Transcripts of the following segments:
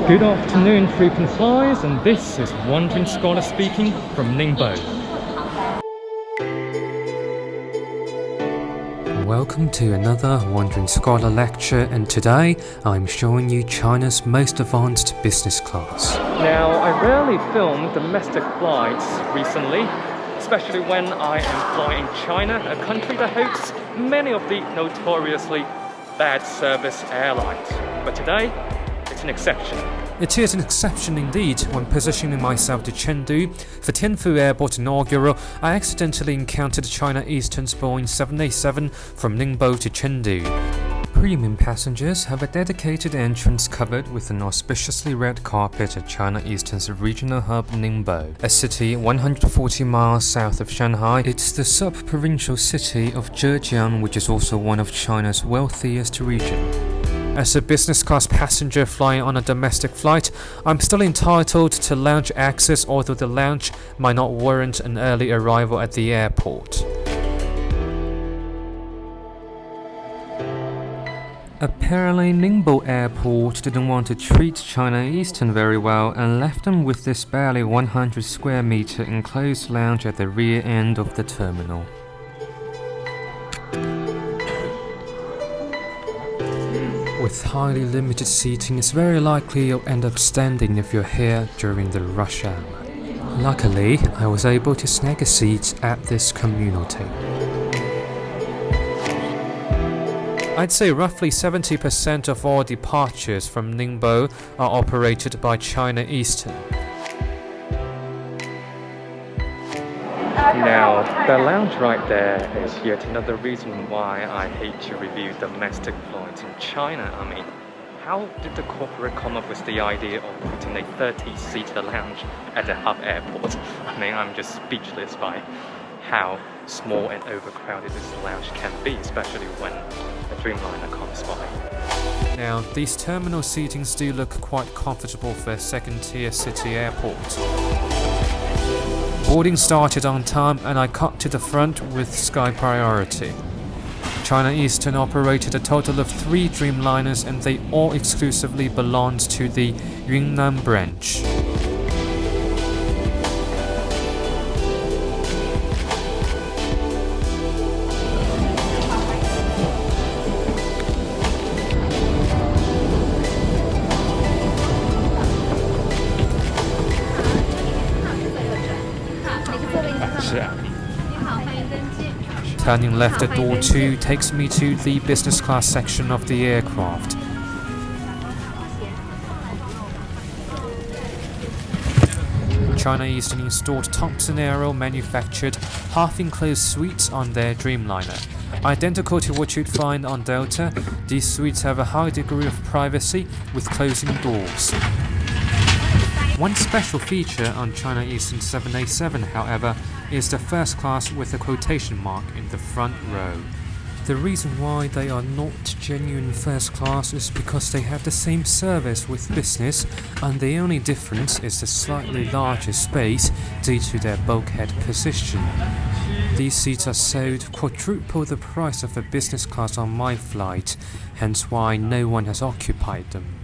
Good afternoon, frequent flyers, and this is Wandering Scholar speaking from Ningbo. Welcome to another Wandering Scholar lecture, and today I'm showing you China's most advanced business class. Now, I rarely film domestic flights recently, especially when I am flying China, a country that hosts many of the notoriously bad service airlines. But today, it's an exception. It is an exception indeed. When positioning myself to Chengdu for Tianfu Airport inaugural, I accidentally encountered China Eastern's Boeing 787 from Ningbo to Chengdu. Premium passengers have a dedicated entrance covered with an auspiciously red carpet at China Eastern's regional hub Ningbo, a city 140 miles south of Shanghai. It's the sub-provincial city of Zhejiang, which is also one of China's wealthiest regions. As a business class passenger flying on a domestic flight, I'm still entitled to lounge access, although the lounge might not warrant an early arrival at the airport. Apparently, Ningbo Airport didn't want to treat China Eastern very well and left them with this barely 100 square meter enclosed lounge at the rear end of the terminal. With highly limited seating, it's very likely you'll end up standing if you're here during the rush hour. Luckily, I was able to snag a seat at this communal table. I'd say roughly 70% of all departures from Ningbo are operated by China Eastern. Now, the lounge right there is yet another reason why I hate to review domestic flights in China. I mean, how did the corporate come up with the idea of putting a 30-seater lounge at the hub airport? I mean, I'm just speechless by how small and overcrowded this lounge can be, especially when a Dreamliner comes by. Now, these terminal seatings do look quite comfortable for a second-tier city airport. Boarding started on time and I cut to the front with sky priority. China Eastern operated a total of 3 Dreamliners and they all exclusively belonged to the Yunnan branch. Turning left at door 2 takes me to the business class section of the aircraft. China Eastern installed Thompson Aero manufactured half-enclosed suites on their Dreamliner. Identical to what you'd find on Delta, these suites have a high degree of privacy with closing doors. One special feature on China Eastern 787, however, is the first class with a quotation mark in the front row. The reason why they are not genuine first class is because they have the same service with business, and the only difference is the slightly larger space due to their bulkhead position. These seats are sold quadruple the price of a business class on my flight, hence why no one has occupied them.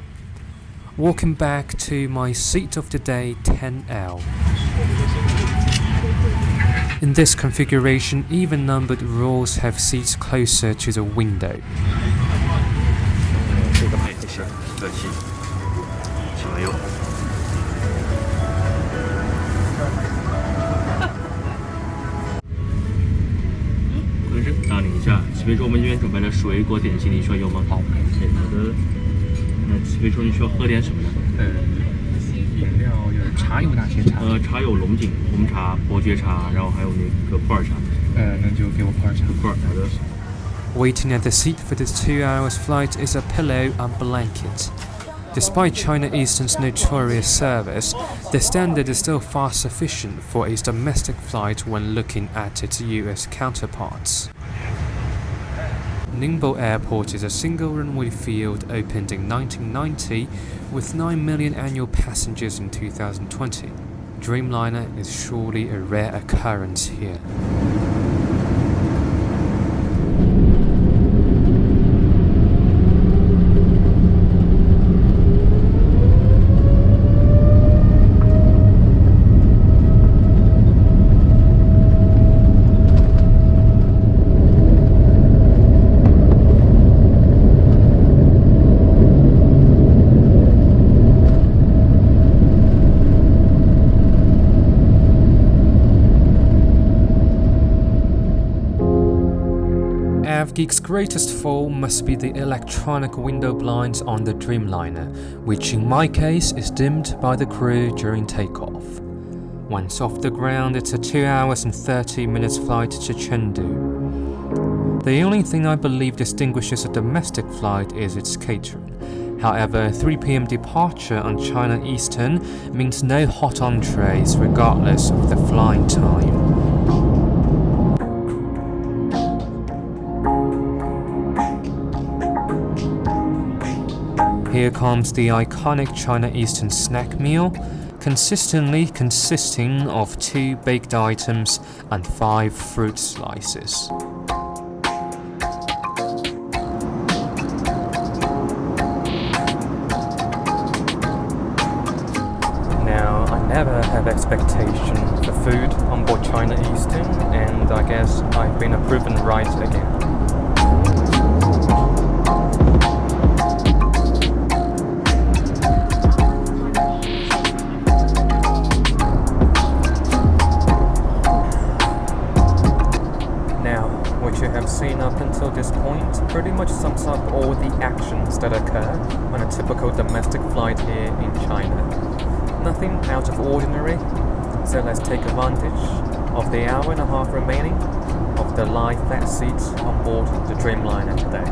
Walking back to my seat of the day, 10L. In this configuration, even-numbered rows have seats closer to the window. Waiting at the seat for this 2 hours flight is a pillow and blanket. Despite China Eastern's notorious service, the standard is still far sufficient for a domestic flight when looking at its US counterparts. Ningbo Airport is a single runway field opened in 1990 with 9 million annual passengers in 2020. Dreamliner is surely a rare occurrence here. geek's greatest foe must be the electronic window blinds on the Dreamliner, which in my case is dimmed by the crew during takeoff. Once off the ground, it's a 2 hours and 30 minutes flight to Chengdu. The only thing I believe distinguishes a domestic flight is its catering. However, 3 p.m. departure on China Eastern means no hot entrees regardless of the flying time. Here comes the iconic China Eastern snack meal, consistently consisting of 2 baked items and 5 fruit slices. Now, I never have expectation for food on board China Eastern, and I guess I've been proven right again. What you have seen up until this point pretty much sums up all the actions that occur on a typical domestic flight here in China. Nothing out of ordinary, so let's take advantage of the hour and a half remaining of the lie flat seats on board the Dreamliner today.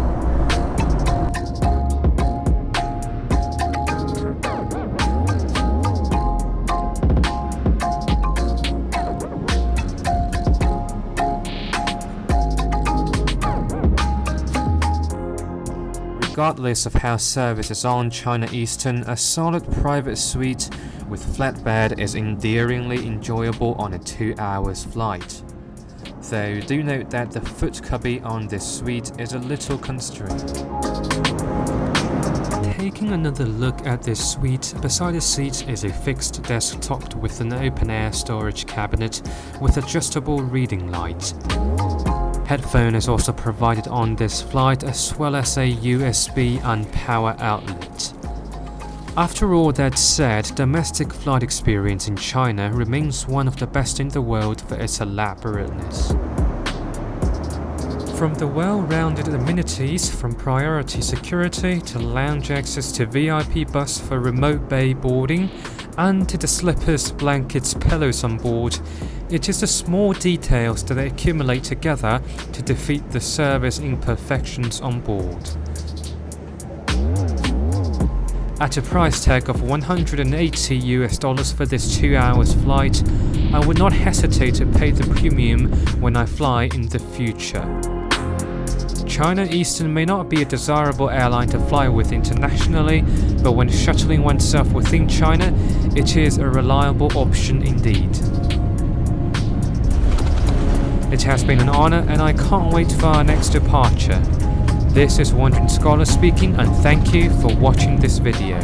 Regardless of how service is on China Eastern, a solid private suite with flatbed is endearingly enjoyable on a 2 hours flight. Though do note that the foot cubby on this suite is a little constrained. Taking another look at this suite, beside the seat is a fixed desk topped with an open-air storage cabinet with adjustable reading light. Headphone is also provided on this flight, as well as a USB and power outlet. After all that said, domestic flight experience in China remains one of the best in the world for its elaborateness. From the well-rounded amenities, from priority security to lounge access to VIP bus for remote bay boarding, and to the slippers, blankets, pillows on board, it is the small details that accumulate together to defeat the service imperfections on board. At a price tag of $180 for this 2 hours flight, I would not hesitate to pay the premium when I fly in the future. China Eastern may not be a desirable airline to fly with internationally, but when shuttling oneself within China, it is a reliable option indeed. It has been an honor, and I can't wait for our next departure. This is Wandering Scholar speaking, and thank you for watching this video.